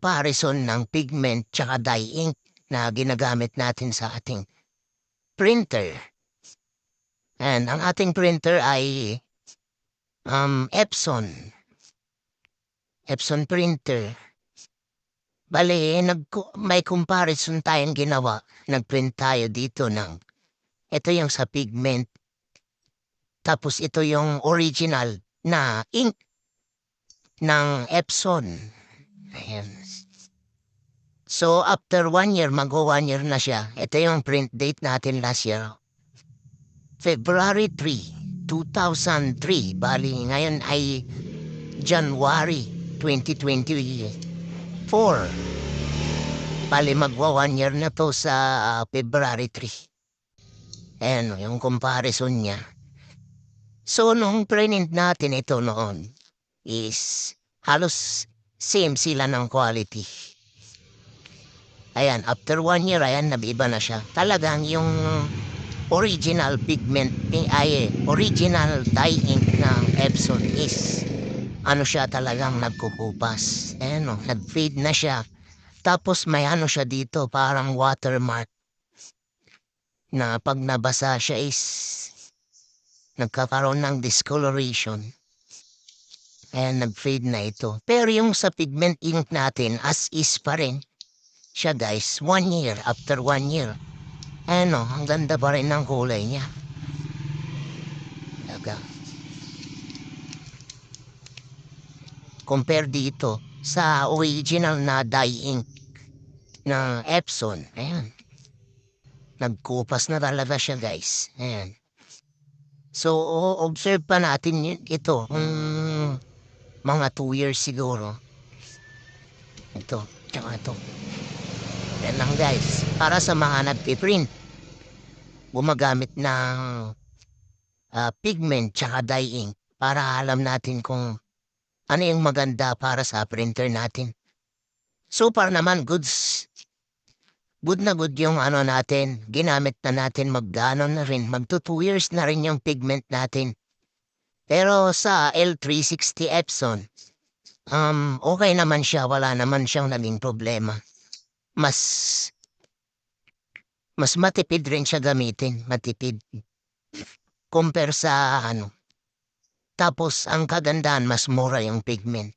comparison ng pigment tsaka dye ink na ginagamit natin sa ating printer. And ang ating printer ay Epson. Epson printer. Bale, may comparison tayong ginawa. Nagprint tayo dito ng ito yung sa pigment. Tapos ito yung original na ink ng Epson. Ayan. So, after 1 year, mag-1 year na siya. Ito yung print date natin last year. February 3, 2003. Bali, ngayon ay January 2024. Bali, mag-1 year na to sa February 3. Ayan, yung comparison niya. So, nung print natin ito noon is halos same sila ng quality. Ayan, after 1 year, ayan, nabiba na siya. Talagang yung original pigment, original dye ink ng Epson is, siya talagang nagkukupas. Ayan o, nag-fade na siya. Tapos may siya dito, parang watermark. Na pag nabasa siya is, nagkakaroon ng discoloration. Ayan, nag-fade na ito. Pero yung sa pigment ink natin, as is pa rin. Siya guys, 1 year, after 1 year. Ang ganda pa rin ng kulay niya. Compare dito sa original na dye ink ng Epson. Ayan. Nagkupas na talaga siya guys. Ayan. So, observe pa natin ito. Mga 2 years siguro. Ito, tsaka ito. Yan lang guys. Para sa mga nagpiprint, gumagamit ng pigment tsaka dye ink para alam natin kung ano yung maganda para sa printer natin. So far naman, goods. Good na good yung natin. Ginamit na natin na rin. Magto 2 years na rin yung pigment natin. Pero sa L360 Epson, okay naman siya. Wala naman siyang naging problema. Mas matipid rin siya gamitin. Matipid. Compare sa Tapos, ang kagandahan, mas mura yung pigment.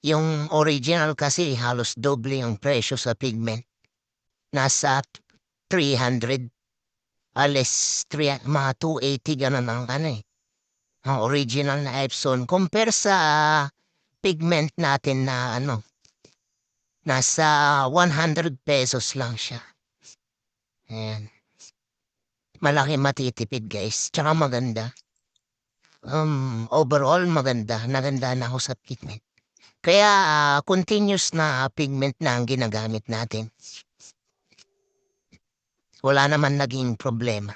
Yung original kasi, halos doble yung presyo sa pigment. Nasa 300. Alis, mga 280 gano'n ang ang original na Epson. Compare sa pigment natin na nasa 100 pesos lang siya. Ayan. Malaki matitipid guys. Tsaka maganda. Overall maganda. Naganda na ako sa pigment. Kaya continuous na pigment na ang ginagamit natin. Wala naman naging problema.